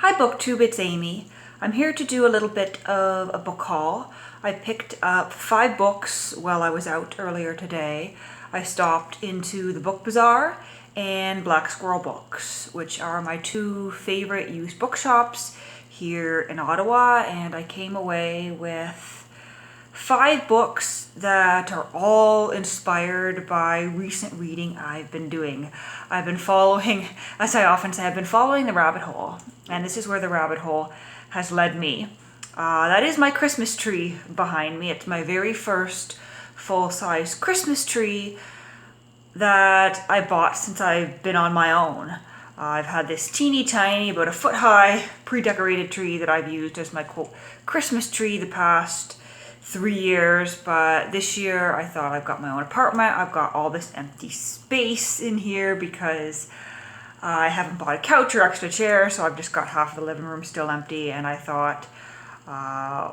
Hi BookTube, it's Amy. I'm here to do a little bit of a book haul. I picked up 5 books while I was out earlier today. I stopped into the Book Bazaar and Black Squirrel Books, which are my 2 favorite used bookshops here in Ottawa, and I came away with 5 books that are all inspired by recent reading I've been doing. I've been following, as I often say, I've been following the rabbit hole, and this is where the rabbit hole has led me. That is my Christmas tree behind me. It's my very first full-size Christmas tree that I bought since I've been on my own. I've had this teeny tiny, about a foot high, pre-decorated tree that I've used as my quote Christmas tree the past 3 years, but this year I thought I've got my own apartment, I've got all this empty space in here because I haven't bought a couch or extra chair, so I've just got half of the living room still empty, and I thought,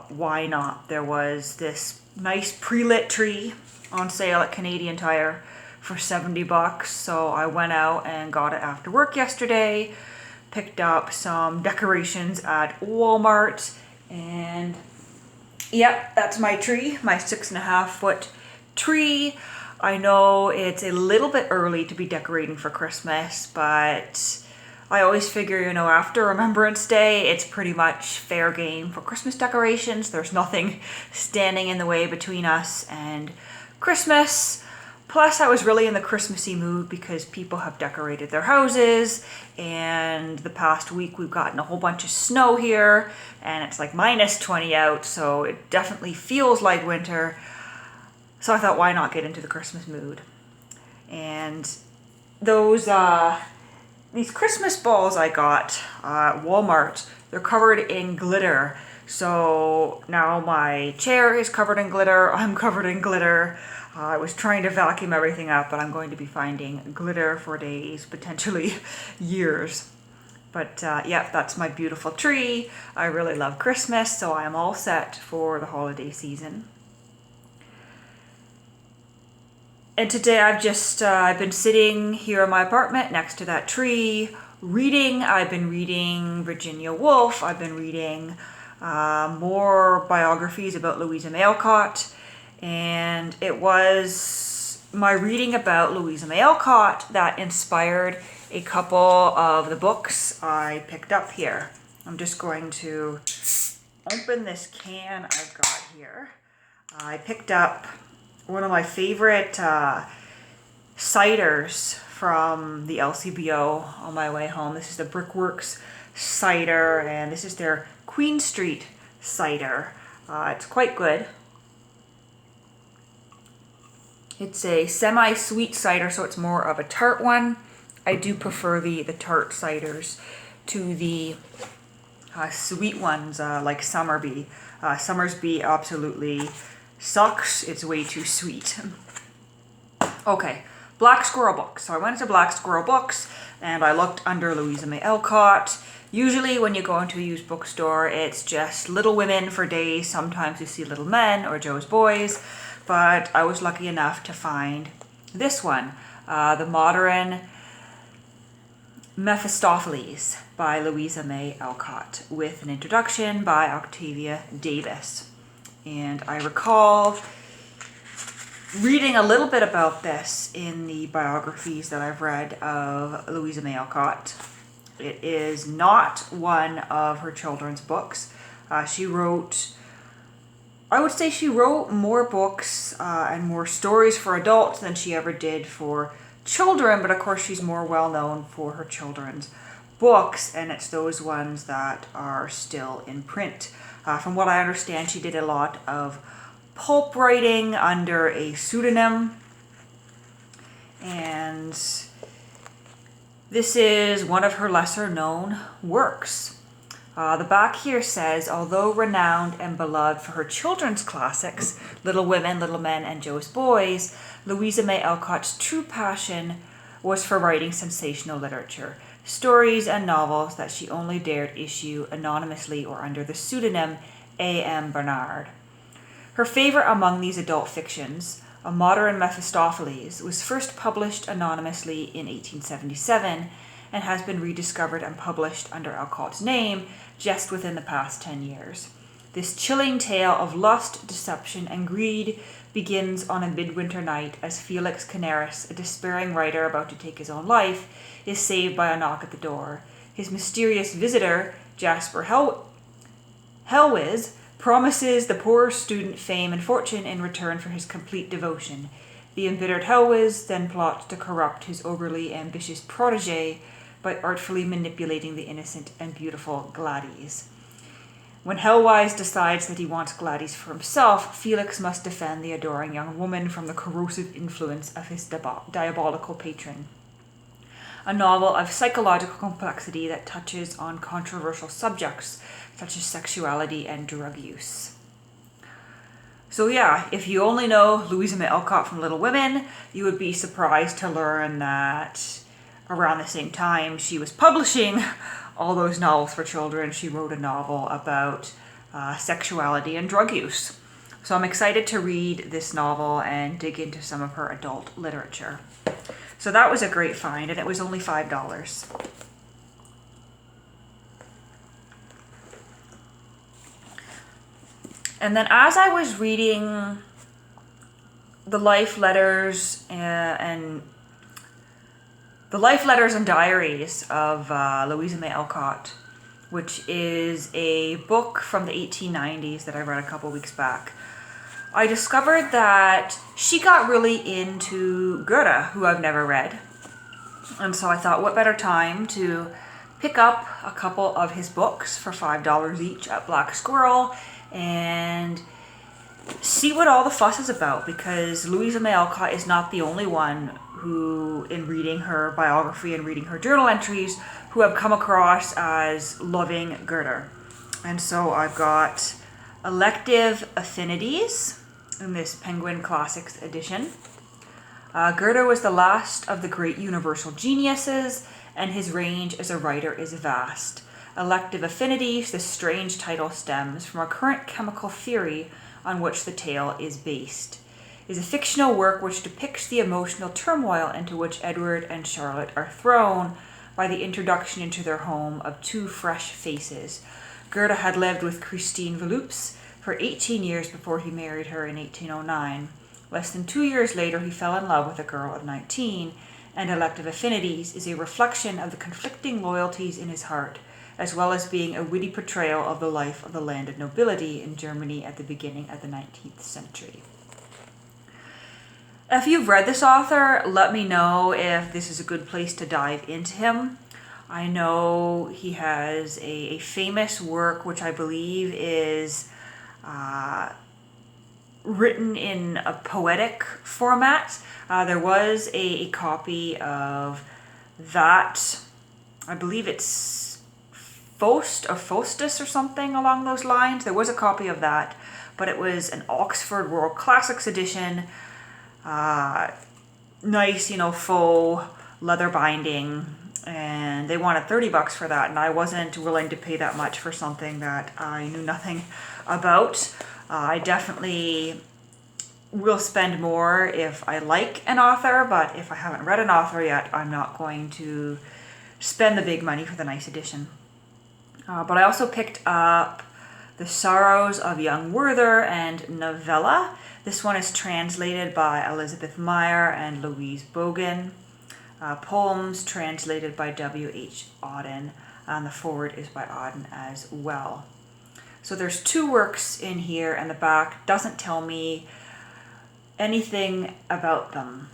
why not? There was this nice pre-lit tree on sale at Canadian Tire for $70, so I went out and got it after work yesterday, picked up some decorations at Walmart, and yep, that's my tree, my 6.5 foot tree. I know it's a little bit early to be decorating for Christmas, but I always figure, after Remembrance Day, it's pretty much fair game for Christmas decorations. There's nothing standing in the way between us and Christmas. Plus, I was really in the Christmassy mood because people have decorated their houses, and the past week we've gotten a whole bunch of snow here, and it's like minus 20 out, so it definitely feels like winter. So I thought, why not get into the Christmas mood? And these Christmas balls I got at Walmart, they're covered in glitter. So now my chair is covered in glitter, I'm covered in glitter. I was trying to vacuum everything up, but I'm going to be finding glitter for days, potentially years. But yeah, that's my beautiful tree. I really love Christmas, so I am all set for the holiday season. And today I've been sitting here in my apartment next to that tree, reading. I've been reading Virginia Woolf. I've been reading more biographies about Louisa May Alcott. And it was my reading about Louisa May Alcott that inspired a couple of the books I picked up here. I'm just going to open this can I've got here. I picked up one of my favorite ciders from the LCBO on my way home. This is the Brickworks cider, and this is their Queen Street cider. It's quite good. It's a semi-sweet cider, so it's more of a tart one. I do prefer the tart ciders to the sweet ones like Summersby. Summersby absolutely sucks. It's way too sweet. Okay, Black Squirrel Books. So I went to Black Squirrel Books and I looked under Louisa May Alcott. Usually when you go into a used bookstore, it's just Little Women for days. Sometimes you see Little Men or Joe's Boys. But I was lucky enough to find this one, The Modern Mephistopheles by Louisa May Alcott, with an introduction by Octavia Davis. And I recall reading a little bit about this in the biographies that I've read of Louisa May Alcott. It is not one of her children's books. I would say she wrote more books and more stories for adults than she ever did for children, but of course she's more well known for her children's books, and it's those ones that are still in print. From what I understand, she did a lot of pulp writing under a pseudonym, and this is one of her lesser known works. The back here says, although renowned and beloved for her children's classics, Little Women, Little Men, and Joe's Boys, Louisa May Alcott's true passion was for writing sensational literature, stories and novels that she only dared issue anonymously or under the pseudonym A.M. Barnard. Her favorite among these adult fictions, A Modern Mephistopheles, was first published anonymously in 1877 and has been rediscovered and published under Alcott's name just within the past 10 years. This chilling tale of lust, deception, and greed begins on a midwinter night as Felix Canaris, a despairing writer about to take his own life, is saved by a knock at the door. His mysterious visitor, Jasper Helwiz, promises the poor student fame and fortune in return for his complete devotion. The embittered Helwiz then plots to corrupt his overly ambitious protege by artfully manipulating the innocent and beautiful Gladys. When Helwiz decides that he wants Gladys for himself, Felix must defend the adoring young woman from the corrosive influence of his diabolical patron. A novel of psychological complexity that touches on controversial subjects such as sexuality and drug use. So yeah, if you only know Louisa May Alcott from Little Women, you would be surprised to learn that around the same time she was publishing all those novels for children, she wrote a novel about sexuality and drug use. So I'm excited to read this novel and dig into some of her adult literature. So that was a great find, and it was only $5. And then as I was reading the life letters and diaries of Louisa May Alcott, which is a book from the 1890s that I read a couple weeks back, I discovered that she got really into Goethe, who I've never read. And so I thought, what better time to pick up a couple of his books for $5 each at Black Squirrel and see what all the fuss is about, because Louisa May Alcott is not the only one who, in reading her biography and reading her journal entries, who have come across as loving Goethe. And so I've got Elective Affinities in this Penguin Classics edition. Goethe was the last of the great universal geniuses, and his range as a writer is vast. Elective Affinities, this strange title stems from a current chemical theory on which the tale is based. It is a fictional work which depicts the emotional turmoil into which Edward and Charlotte are thrown by the introduction into their home of two fresh faces. Goethe had lived with Christine Volupes for 18 years before he married her in 1809. Less than 2 years later, he fell in love with a girl of 19, and Elective Affinities is a reflection of the conflicting loyalties in his heart, as well as being a witty portrayal of the life of the landed nobility in Germany at the beginning of the 19th century. If you've read this author, let me know if this is a good place to dive into him. I know he has a famous work which I believe is written in a poetic format. There was a copy of that, I believe it's Faustus or something along those lines. There was a copy of that, but it was an Oxford World Classics edition. Nice, faux leather binding, and they wanted $30 for that, and I wasn't willing to pay that much for something that I knew nothing about. I definitely will spend more if I like an author, but if I haven't read an author yet, I'm not going to spend the big money for the nice edition. But I also picked up The Sorrows of Young Werther and Novella. This one is translated by Elizabeth Meyer and Louise Bogan. Poems translated by W.H. Auden, and the foreword is by Auden as well. So there's two works in here, and the back doesn't tell me anything about them.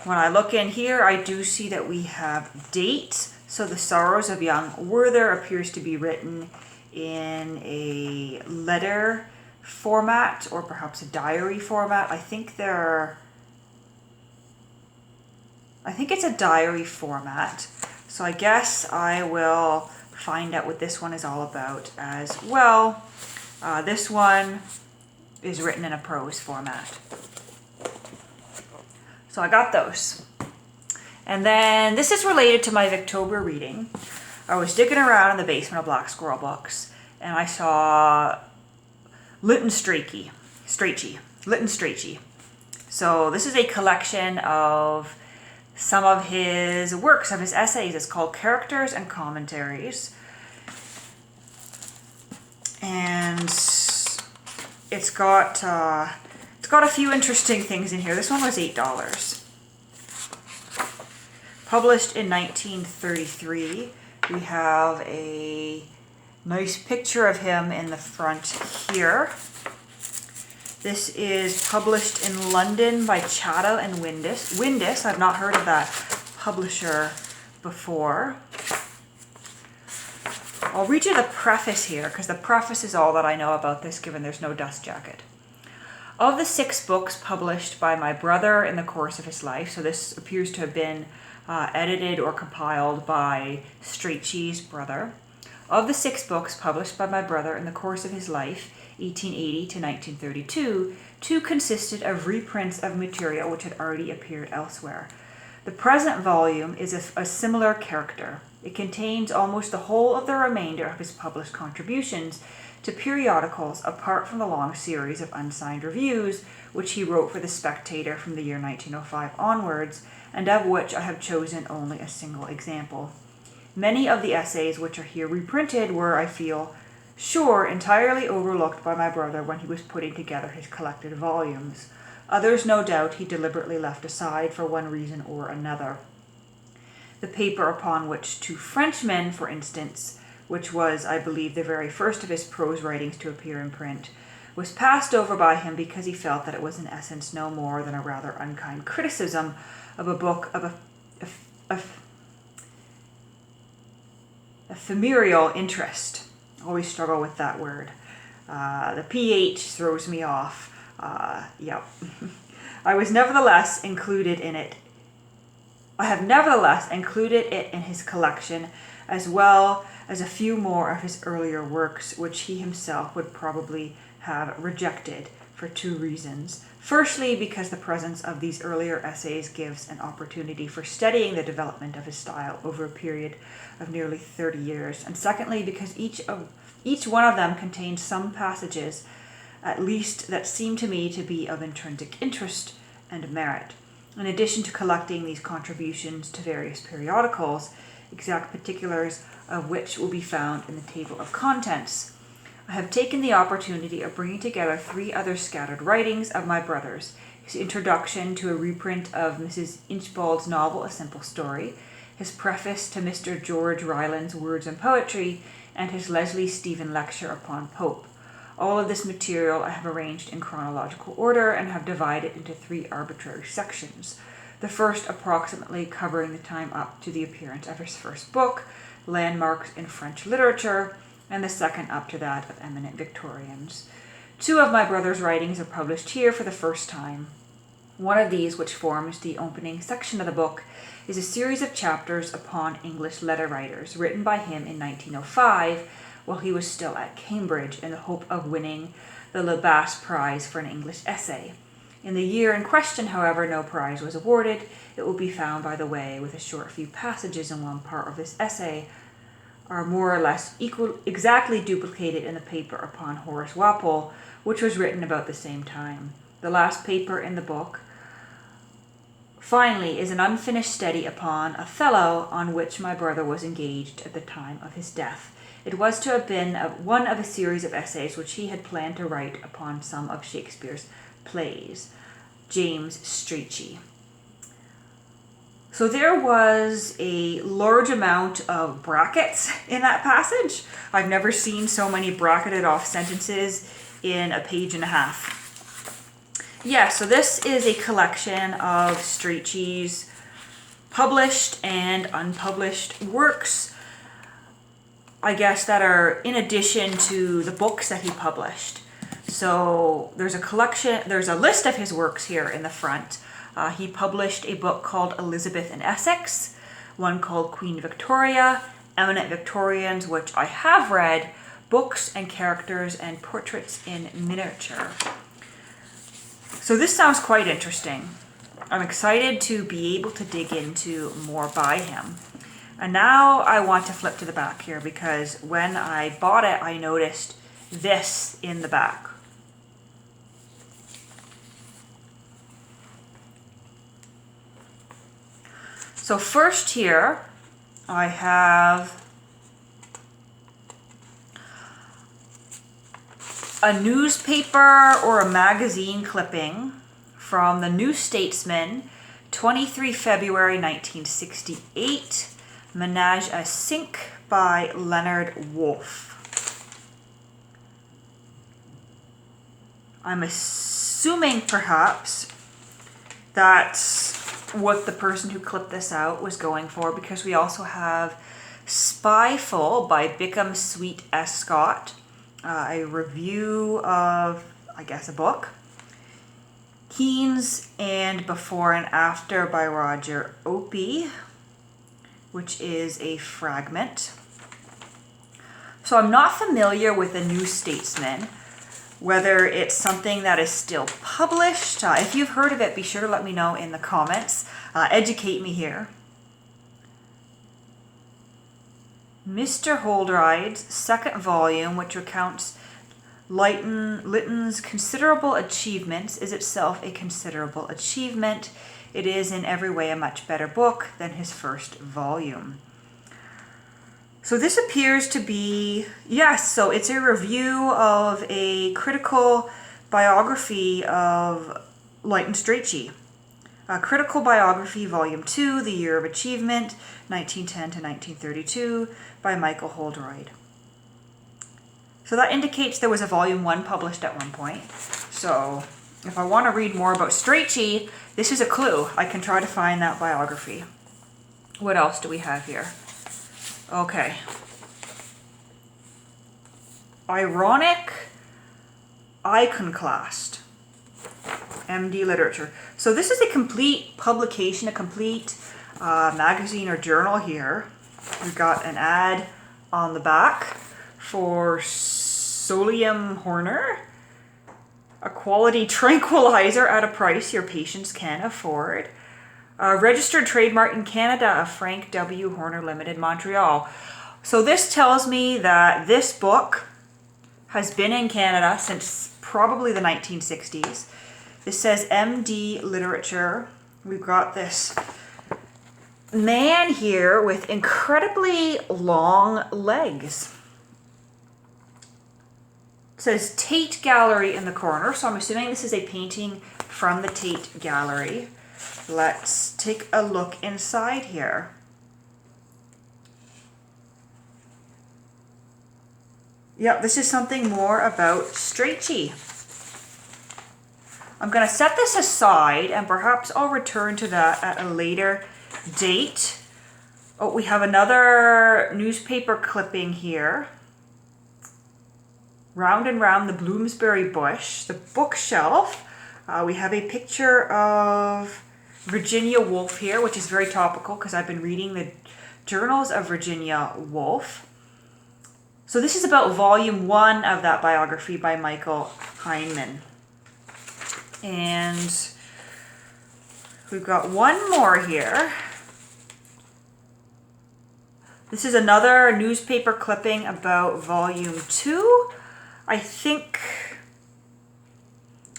When I look in here, I do see that we have dates. So The Sorrows of Young Werther appears to be written in a letter format, or perhaps a diary format. I think it's a diary format. So I guess I will find out what this one is all about as well. This one is written in a prose format. So I got those. And then this is related to my Victober reading. I was digging around in the basement of Black Squirrel Books, and I saw Lytton Strachey. So this is a collection of some of his works, of his essays. It's called Characters and Commentaries. And it's got a few interesting things in here. This one was $8. Published in 1933. We have a nice picture of him in the front here. This is published in London by Chatto and Windus. I've not heard of that publisher before. I'll read you the preface here, because the preface is all that I know about this, given there's no dust jacket. Of the 6 books published by my brother in the course of his life, so this appears to have been edited or compiled by Strachey's brother. Of the 6 books published by my brother in the course of his life, 1880 to 1932, 2 consisted of reprints of material which had already appeared elsewhere. The present volume is a similar character. It contains almost the whole of the remainder of his published contributions to periodicals, apart from the long series of unsigned reviews which he wrote for The Spectator from the year 1905 onwards, and of which I have chosen only a single example. Many of the essays which are here reprinted were, I feel sure, entirely overlooked by my brother when he was putting together his collected volumes. Others, no doubt, he deliberately left aside for one reason or another. The paper upon which 2 Frenchmen, for instance, which was, I believe, the very first of his prose writings to appear in print, was passed over by him because he felt that it was in essence no more than a rather unkind criticism of a book of a ephemeral interest. I always struggle with that word. The PH throws me off. Yep. I have nevertheless included it in his collection, as well as a few more of his earlier works, which he himself would probably have rejected for 2 reasons. Firstly, because the presence of these earlier essays gives an opportunity for studying the development of his style over a period of nearly 30 years. And secondly, because each one of them contains some passages, at least, that seem to me to be of intrinsic interest and merit. In addition to collecting these contributions to various periodicals, exact particulars of which will be found in the table of contents, I have taken the opportunity of bringing together 3 other scattered writings of my brother's: his introduction to a reprint of Mrs. Inchbald's novel A Simple Story, his preface to Mr. George Ryland's Words and Poetry, and his Leslie Stephen lecture upon Pope. All of this material I have arranged in chronological order and have divided into 3 arbitrary sections. The first approximately covering the time up to the appearance of his first book, Landmarks in French Literature, and the second up to that of Eminent Victorians. 2 of my brother's writings are published here for the first time. One of these, which forms the opening section of the book, is a series of chapters upon English letter writers, written by him in 1905, while he was still at Cambridge, in the hope of winning the Lebas Prize for an English essay. In the year in question, however, no prize was awarded. It will be found, by the way, with a short few passages in one part of this essay, are more or less exactly duplicated in the paper upon Horace Walpole, which was written about the same time. The last paper in the book, finally, is an unfinished study upon Othello, on which my brother was engaged at the time of his death. It was to have been one of a series of essays which he had planned to write upon some of Shakespeare's plays. James Strachey. So there was a large amount of brackets in that passage. I've never seen so many bracketed off sentences in a page and a half. Yeah, so this is a collection of Strachey's published and unpublished works, I guess, that are in addition to the books that he published. So there's a list of his works here in the front. He published a book called Elizabeth in Essex, one called Queen Victoria, Eminent Victorians, which I have read, Books and Characters and Portraits in Miniature. So this sounds quite interesting. I'm excited to be able to dig into more by him. And now I want to flip to the back here, because when I bought it, I noticed this in the back. So first here, I have a newspaper or a magazine clipping from the New Statesman, 23 February 1968, Menage à Cinq by Leonard Woolf. I'm assuming perhaps that's what the person who clipped this out was going for, because we also have Spyful by Bickham Sweet Escott, a review of, I guess, a book. Keynes and Before and After by Roger Opie, which is a fragment. So I'm not familiar with the New Statesman, whether it's something that is still published. If you've heard of it, be sure to let me know in the comments. Educate me here. Mr. Holdride's second volume, which recounts Lytton's considerable achievements, is itself a considerable achievement. It is in every way a much better book than his first volume. So this appears to be, yes, so it's a review of a critical biography of Lytton Strachey. A Critical Biography, Volume 2, The Year of Achievement, 1910 to 1932, by Michael Holdroyd. So that indicates there was a Volume 1 published at one point. So if I want to read more about Strachey, this is a clue. I can try to find that biography. What else do we have here? Okay. Ironic Iconoclast, MD Literature. So this is a complete publication, a complete magazine or journal here. We've got an ad on the back for Solium Horner, a quality tranquilizer at a price your patients can afford. Registered trademark in Canada of Frank W. Horner Limited, Montreal. So this tells me that this book has been in Canada since probably the 1960s. This says MD Literature. We've got this man here with incredibly long legs. It says Tate Gallery in the corner, so I'm assuming this is a painting from the Tate Gallery. Let's take a look inside here. Yep, this is something more about Strachey. I'm going to set this aside and perhaps I'll return to that at a later date. Oh, we have another newspaper clipping here. Round and Round the Bloomsbury Bush, the bookshelf. We have a picture of Virginia Woolf here, which is very topical because I've been reading the journals of Virginia Woolf. So this is about volume 1 of that biography by Michael Heinemann. And we've got one more here. This is another newspaper clipping about volume 2. I think,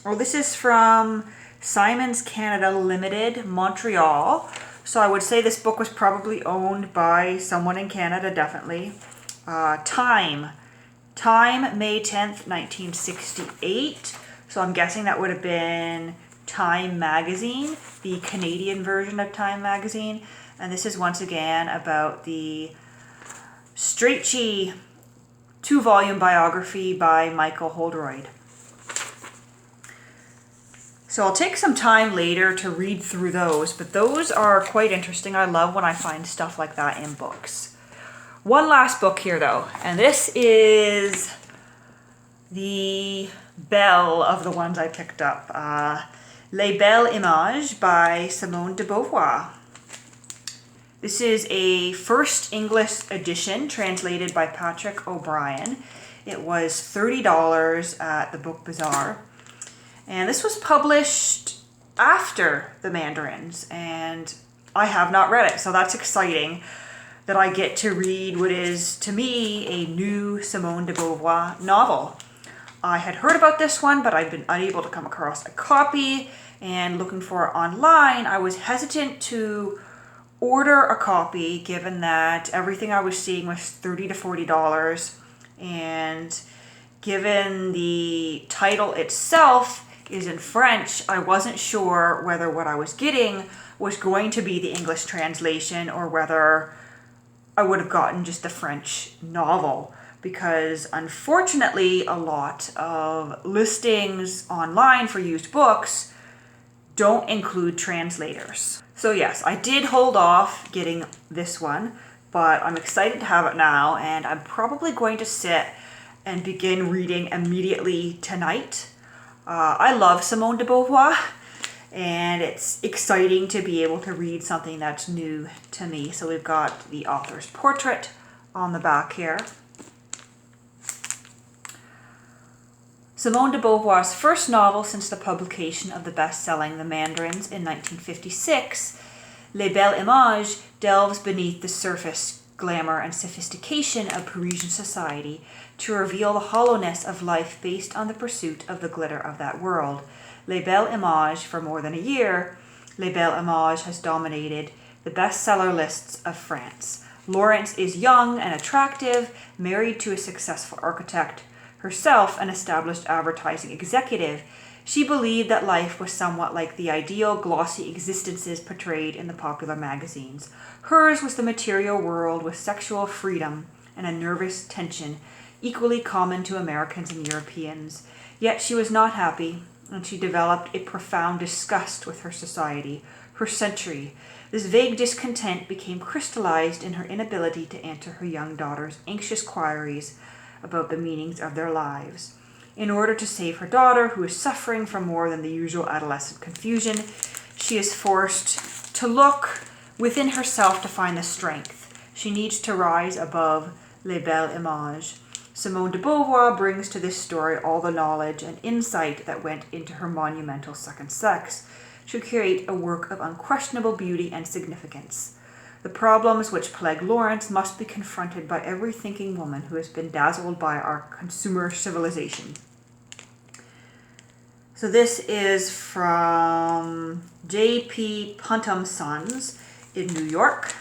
oh, this is from Simon's Canada Limited, Montreal. So I would say this book was probably owned by someone in Canada, definitely. Time, May 10th, 1968. So I'm guessing that would have been Time Magazine, the Canadian version of Time Magazine. And this is once again about the Strachey 2-volume biography by Michael Holdroyd. So I'll take some time later to read through those, but those are quite interesting. I love when I find stuff like that in books. One last book here though, and this is the belle of the ones I picked up. Les Belles Images by Simone de Beauvoir. This is a first English edition translated by Patrick O'Brien. It was $30 at the Book Bazaar. And this was published after the Mandarins, and I have not read it, so that's exciting that I get to read what is, to me, a new Simone de Beauvoir novel. I had heard about this one, but I've been unable to come across a copy, and looking for it online, I was hesitant to order a copy, given that everything I was seeing was $30 to $40, and given the title itself is in French, I wasn't sure whether what I was getting was going to be the English translation or whether I would have gotten just a French novel, because unfortunately a lot of listings online for used books don't include translators. So yes, I did hold off getting this one, but I'm excited to have it now, and I'm probably going to sit and begin reading immediately tonight. I love Simone de Beauvoir, and it's exciting to be able to read something that's new to me. So we've got the author's portrait on the back here. Simone de Beauvoir's first novel since the publication of the best-selling The Mandarins in 1956, Les Belles Images delves beneath the surface glamour and sophistication of Parisian society to reveal the hollowness of life based on the pursuit of the glitter of that world. Les Belles Images, for more than a year, Les Belles Images has dominated the bestseller lists of France. Laurence is young and attractive, married to a successful architect, herself an established advertising executive. She believed that life was somewhat like the ideal glossy existences portrayed in the popular magazines. Hers was the material world with sexual freedom and a nervous tension equally common to Americans and Europeans. Yet she was not happy, and she developed a profound disgust with her society, her century. This vague discontent became crystallized in her inability to answer her young daughter's anxious queries about the meanings of their lives. In order to save her daughter, who is suffering from more than the usual adolescent confusion, she is forced to look within herself to find the strength. She needs to rise above Les Belles Images. Simone de Beauvoir brings to this story all the knowledge and insight that went into her monumental second sex to create a work of unquestionable beauty and significance. The problems which plague Laurence must be confronted by every thinking woman who has been dazzled by our consumer civilization. So this is from J.P. Puntum Sons in New York.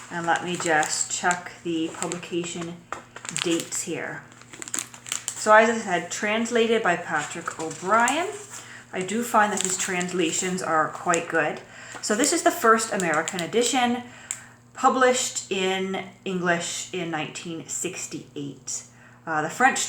And let me just check the publication dates here. So as I said, translated by Patrick O'Brien. I do find that his translations are quite good. So this is the first American edition, published in English in 1968. The French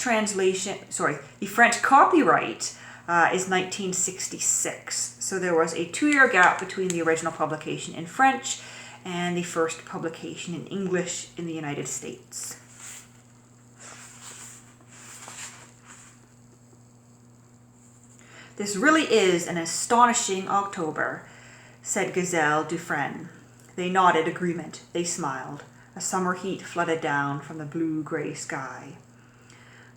copyright is 1966. So there was a 2-year gap between the original publication in French and the first publication in English in the United States. This really is an astonishing October, said Gazelle Dufresne. They nodded agreement. They smiled. A summer heat flooded down from the blue-gray sky.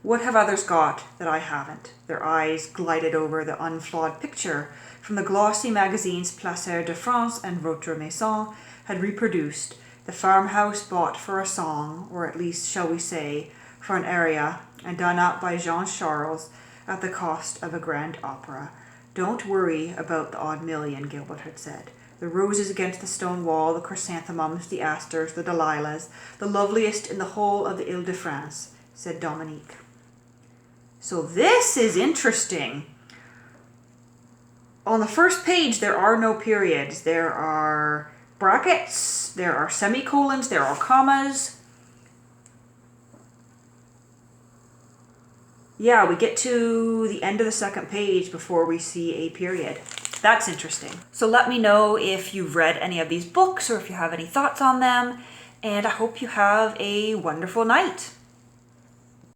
What have others got that I haven't? Their eyes glided over the unflawed picture from the glossy magazines Placer de France and Votre Maison had reproduced, the farmhouse bought for a song, or at least, shall we say, for an aria, and done up by Jean Charles at the cost of a grand opera. Don't worry about the odd million, Gilbert had said. The roses against the stone wall, the chrysanthemums, the asters, the dalilahs, the loveliest in the whole of the Ile-de-France, said Dominique. So this is interesting. On the first page, there are no periods. There are brackets, there are semicolons, there are commas. Yeah, we get to the end of the second page before we see a period. That's interesting. So let me know if you've read any of these books or if you have any thoughts on them, and I hope you have a wonderful night.